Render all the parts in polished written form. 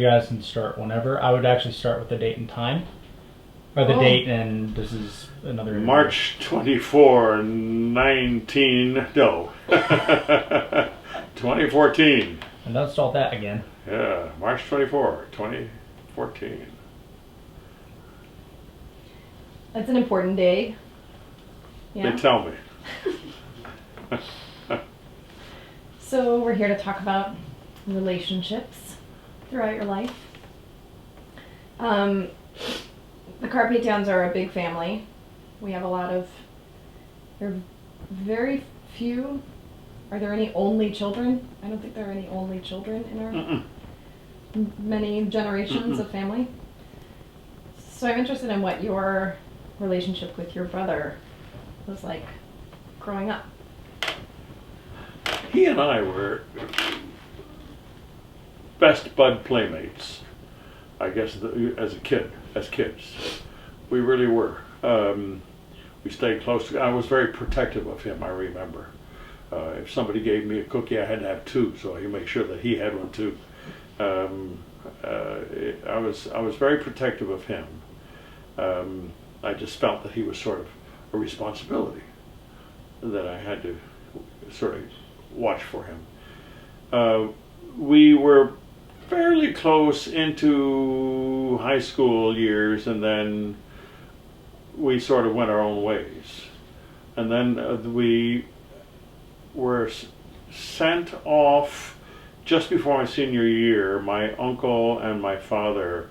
you guys can start whenever. I would actually start with the date and time. Or the date, and this is another... March 24, 2014. And don't start that again. Yeah, March 24, 2014. That's an important day. Yeah. They tell me. So we're here to talk about relationships throughout your life. The Carpetyans are a big family. We have there are very few. Are there any only children? I don't think there are any only children in our many generations of family. So I'm interested in what your relationship with your brother was like growing up. He and I were best bud playmates, I guess, as kids. We really were. We stayed close. I was very protective of him, I remember. If somebody gave me a cookie, I had to have two, so I made sure that he had one too. I was very protective of him. I just felt that he was sort of a responsibility, that I had to sort of watch for him. We were fairly close into high school years, and then we sort of went our own ways. And then we were sent off just before my senior year. My uncle and my father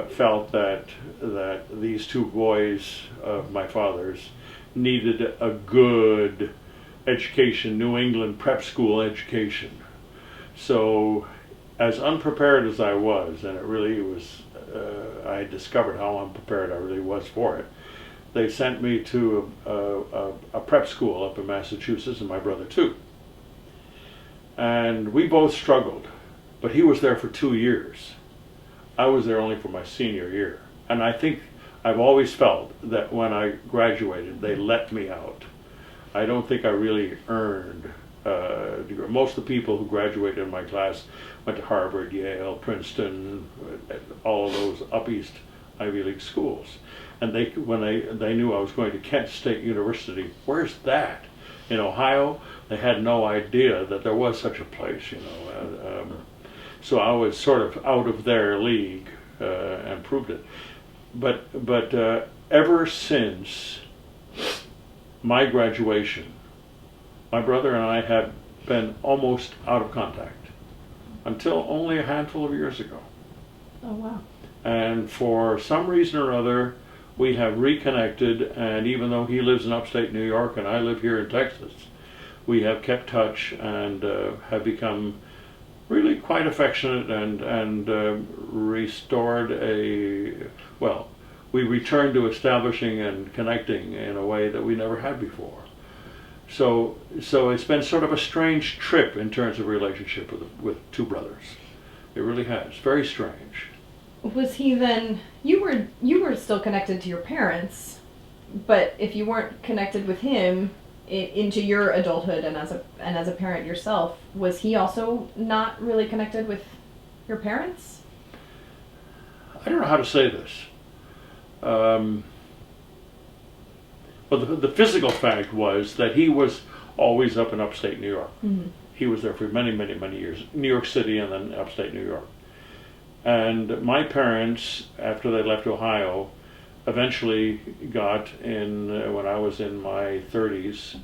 felt that these two boys of my father's needed a good education, New England prep school education. So, as unprepared as I was, and it really was, I discovered how unprepared I really was for it, they sent me to a prep school up in Massachusetts, and my brother too. And we both struggled, but he was there for 2 years. I was there only for my senior year. And I think I've always felt that when I graduated, they let me out. I don't think I really earned a degree. Most of the people who graduated in my class went to Harvard, Yale, Princeton, all of those up east Ivy League schools. And when they knew I was going to Kent State University, where's that? In Ohio, they had no idea that there was such a place, so I was sort of out of their league and proved it. But ever since my graduation, my brother and I have been almost out of contact until only a handful of years ago. Oh, wow. And for some reason or other, we have reconnected, and even though he lives in upstate New York and I live here in Texas, we have kept touch and have become really quite affectionate and restored we returned to establishing and connecting in a way that we never had before. So it's been sort of a strange trip in terms of relationship with two brothers. It really has. Very strange. Was he then, you were still connected to your parents, but if you weren't connected with him into your adulthood and as a parent yourself, was he also not really connected with your parents? I don't know how to say this. But the physical fact was that he was always up in upstate New York. Mm-hmm. He was there for many, many, many years. New York City and then upstate New York. And my parents, after they left Ohio, eventually got in, when I was in my 30s,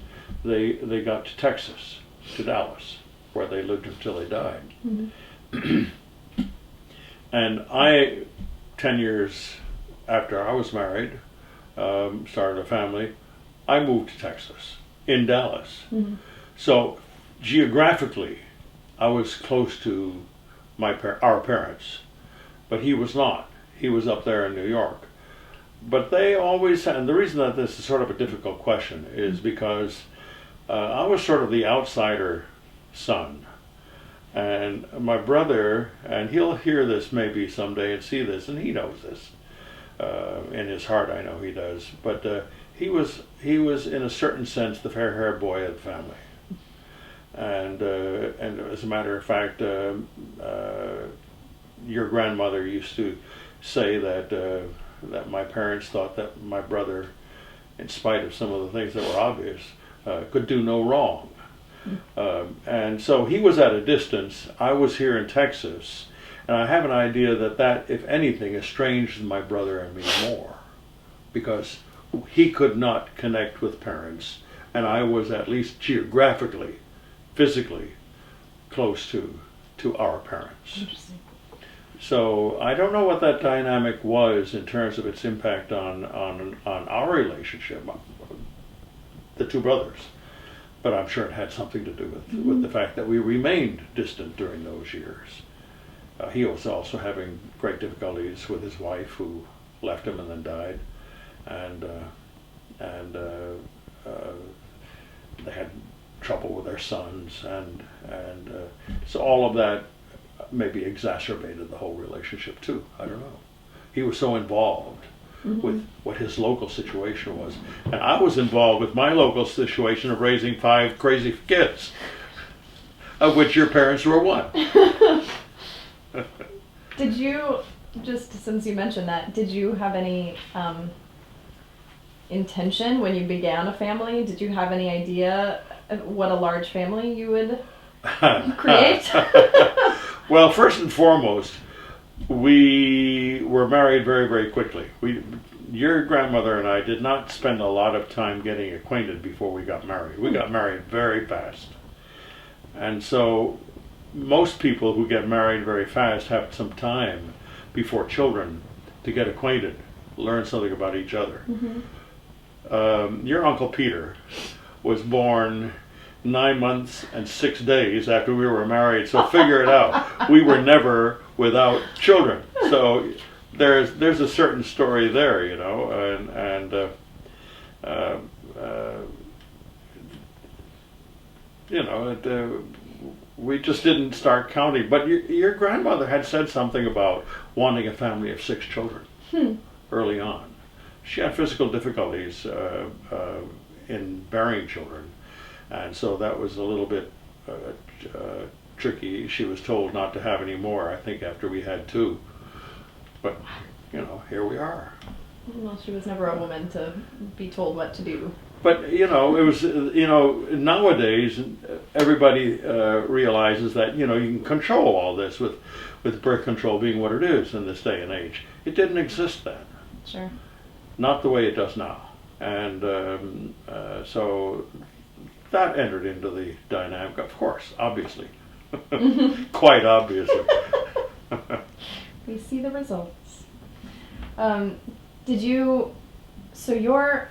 they got to Texas, to Dallas, where they lived until they died. Mm-hmm. And 10 years after I was married, started a family, I moved to Texas, in Dallas. Mm-hmm. So geographically, I was close to our parents, but he was not. He was up there in New York. But they always had, and the reason that this is sort of a difficult question is because I was sort of the outsider son. And my brother, and he'll hear this maybe someday and see this, and he knows this. In his heart, I know he does. But he was in a certain sense the fair-haired boy of the family. And as a matter of fact, your grandmother used to say that my parents thought that my brother, in spite of some of the things that were obvious, could do no wrong. And so he was at a distance. I was here in Texas, and I have an idea that, if anything, estranged my brother and me more, because he could not connect with parents, and I was, at least geographically, physically, close to our parents. Interesting. So I don't know what that dynamic was in terms of its impact on our relationship, the two brothers. But I'm sure it had something to do with the fact that we remained distant during those years. He was also having great difficulties with his wife, who left him and then died, and they had trouble with their sons, and so all of that maybe exacerbated the whole relationship too. I don't know. He was so involved with what his local situation was, and I was involved with my local situation of raising 5 crazy kids, of which your parents were one. Did you, just since you mentioned that, did you have any intention when you began a family? Did you have any idea of what a large family you would create? Well, first and foremost, we were married very, very quickly. Your grandmother and I did not spend a lot of time getting acquainted before we got married. We got married very fast. And so most people who get married very fast have some time before children to get acquainted, learn something about each other. Your Uncle Peter was born 9 months and 6 days after we were married, so figure it out. We were never without children. So there's a certain story there, you know, you know, we just didn't start counting. But your grandmother had said something about wanting a family of 6 children early on. She had physical difficulties in bearing children, and so that was a little bit tricky. She was told not to have any more, I think, after we had 2. But, you know, here we are. Well, she was never a woman to be told what to do. But, you know, it was, you know, nowadays everybody realizes that, you know, you can control all this with birth control being what it is in this day and age. It didn't exist then. Sure. Not the way it does now. And so that entered into the dynamic, of course, obviously. Quite obviously. We see the results. Did you, so your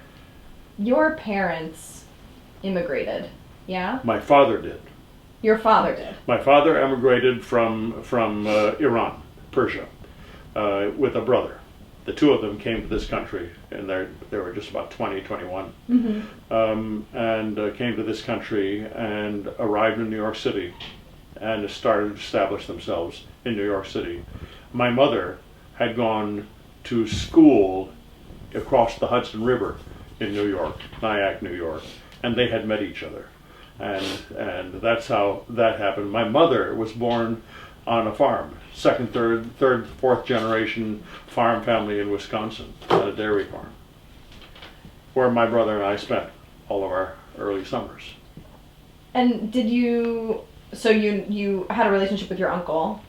parents immigrated, yeah? My father did. Your father did? My father emigrated from Iran, Persia, with a brother. The 2 of them came to this country, and they were just about 20, 21, and came to this country and arrived in New York City and started to establish themselves in New York City. My mother had gone to school across the Hudson River in New York, Nyack, New York, and they had met each other. And that's how that happened. My mother was born on a farm, 2nd, 3rd, 4th generation farm family in Wisconsin, at a dairy farm, where my brother and I spent all of our early summers. And did you, so you had a relationship with your uncle,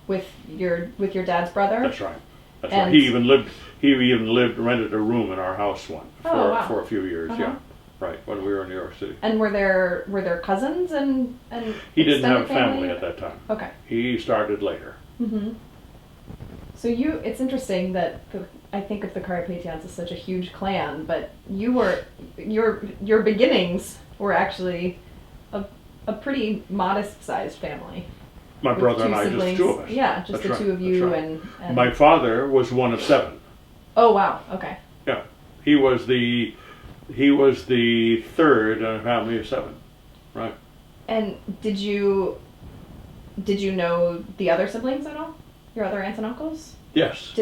with your dad's brother? That's right. That's right. He even rented a room in our house for a few years. Yeah, right, when we were in New York City. And were there cousins and he didn't have a family at that time. Okay. He started later. So it's interesting that I think of the Carapetyans as such a huge clan, but your beginnings were actually a pretty modest-sized family. My brother and I, siblings. just 2 of us. Yeah, just That's the 2 of you, right. and my father was one of 7. Oh wow! Okay. Yeah, he was the 3rd in a family of 7, right? And did you know the other siblings at all? Your other aunts and uncles? Yes.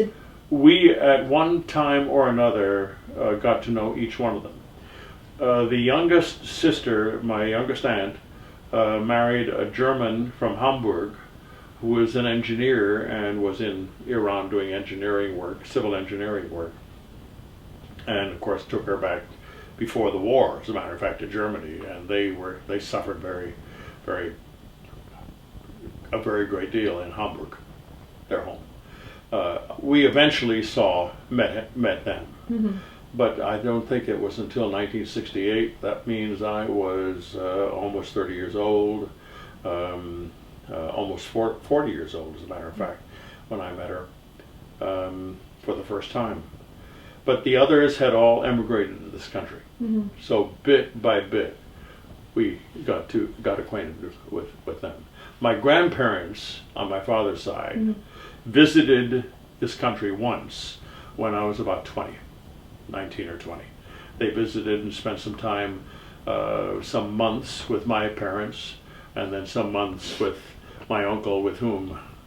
We at one time or another got to know each one of them. The youngest sister, my youngest aunt, married a German from Hamburg who was an engineer and was in Iran doing engineering work, civil engineering work, and of course took her back before the war, as a matter of fact, to Germany, and they suffered a very great deal in Hamburg, their home. We eventually met them, Mm-hmm. but I don't think it was until 1968. That means I was almost 30 years old, almost 40 years old, as a matter of fact, when I met her for the first time. But the others had all emigrated to this country. Mm-hmm. So bit by bit, we got acquainted with them. My grandparents on my father's side Mm-hmm. visited this country once when I was about 19 or 20. They visited and spent some time, some months with my parents, and then some months with my uncle,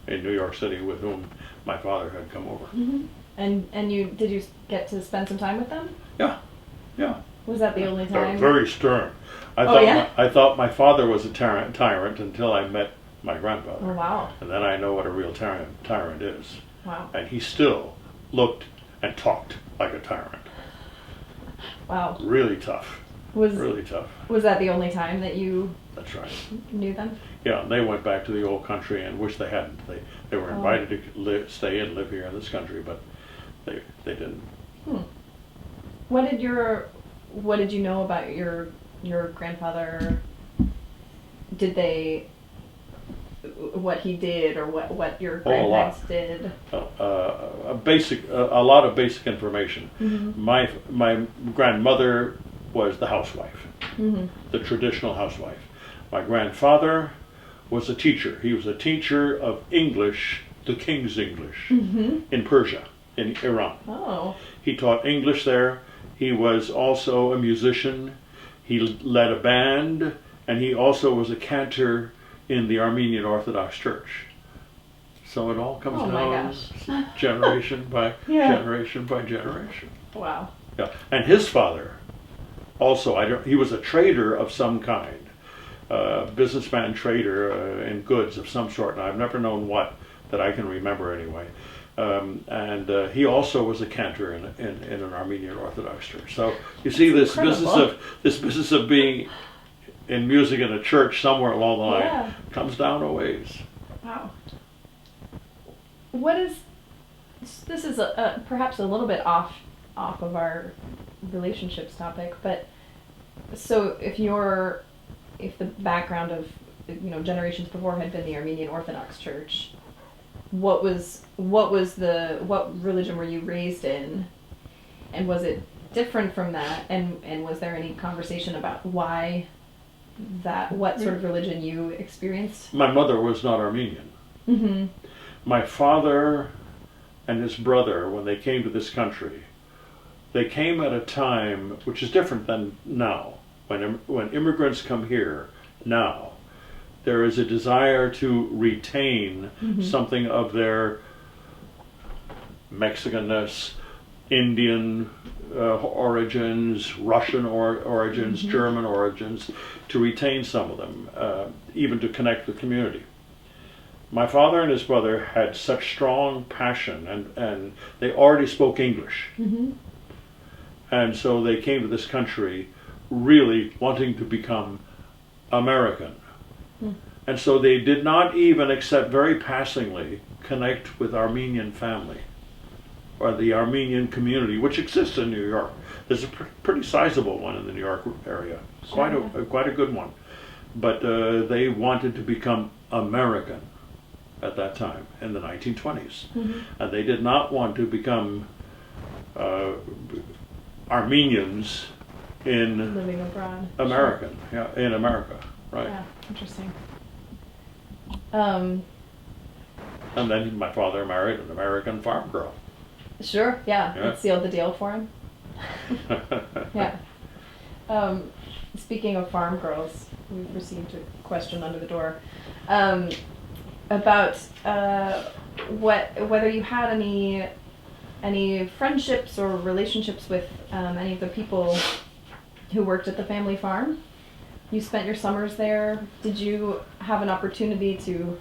in New York City, with whom my father had come over. Mm-hmm. And did you get to spend some time with them? Yeah. Was that the only They were time? very stern. I thought my father was a tyrant until I met my grandfather. Oh, wow. And then I know what a real tyrant is. Wow. And he still looked and talked like a tyrant. Wow. Really tough. Really tough. Was that the only time that you That's right. knew them? Yeah, and they went back to the old country and wish they hadn't. They were invited to stay and live here in this country, but they didn't. What did you know about your grandfather? What he did, or what your grandparents did? A lot of basic information. Mm-hmm. My grandmother was the housewife, Mm-hmm. the traditional housewife. My grandfather was a teacher. He was a teacher of English, the King's English, Mm-hmm. in Persia, in Iran. Oh. He taught English there. He was also a musician. He led a band, and he also was a cantor in the Armenian Orthodox Church. So it all comes Oh my down gosh. generation by Yeah. generation by generation. Wow. Yeah, and his father also, he was a trader of some kind, businessman trader in goods of some sort, and I've never known what, that I can remember anyway. And he also was a cantor in an Armenian Orthodox church. So you see, this business of being in music in a church somewhere along the line comes down a ways. Wow. This is perhaps a little bit off of our relationships topic, but so if the background of generations before had been the Armenian Orthodox Church, what religion were you raised in, and was it different from that, and was there any conversation about what sort of religion you experienced? My mother was not Armenian. Mm-hmm. My father and his brother, when they came to this country, they came at a time which is different than now. When immigrants come here now, there is a desire to retain something of their Mexicanness, Indian origins, Russian origins, German origins, to retain some of them, even to connect with community. My father and his brother had such strong passion, and they already spoke English. Mm-hmm. And so they came to this country really wanting to become American. And so they did not even, except very passingly, connect with Armenian family or the Armenian community, which exists in New York. There's a pretty sizable one in the New York area, quite a good one. But they wanted to become American at that time, in the 1920s. Mm-hmm. And they did not want to become Armenians in Living abroad. American, in America, right? Yeah, interesting. And then my father married an American farm girl. Sure, yeah. It sealed the deal for him. Yeah. Speaking of farm girls, we've received a question under the door about whether you had any friendships or relationships with any of the people who worked at the family farm. You spent your summers there. Did you have an opportunity to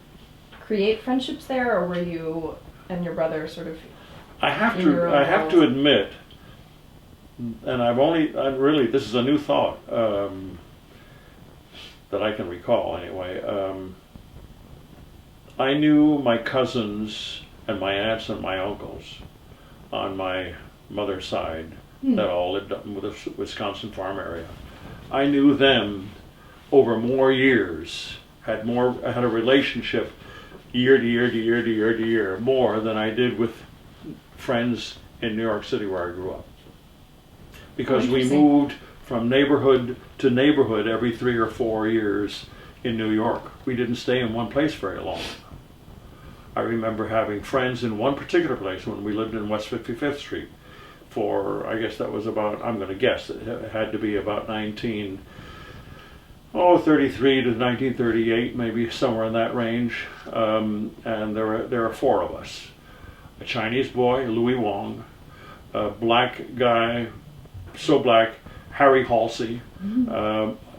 create friendships there, or were you and your brother sort of? I have In your own to. I have to world. admit, and really, this is a new thought that I can recall anyway. I knew my cousins and my aunts and my uncles on my mother's side that all lived up in the Wisconsin farm area. I knew them over more years, had a relationship year to year to year to year to year more than I did with friends in New York City where I grew up. Because we interesting. moved from neighborhood to neighborhood every 3 or 4 years in New York. We didn't stay in one place very long. I remember having friends in one particular place when we lived in West 55th Street for, I guess that was about, I'm going to guess, it had to be about 33 to 1938, maybe somewhere in that range. And there are 4 of us. A Chinese boy, Louis Wong, a black guy, so black, Harry Halsey,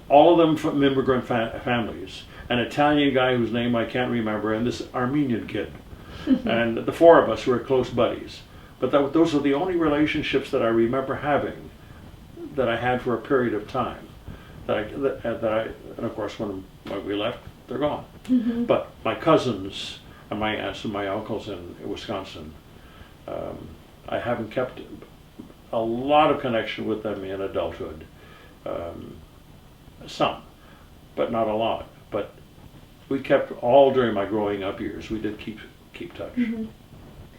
all of them from immigrant families. An Italian guy whose name I can't remember, and this Armenian kid. And the 4 of us were close buddies. But those are the only relationships that I remember having that I had for a period of time. And of course, when we left, they're gone. But my cousins and my aunts and my uncles in Wisconsin, I haven't kept a lot of connection with them in adulthood. Some, but not a lot. But we kept all during my growing up years. We did keep touch.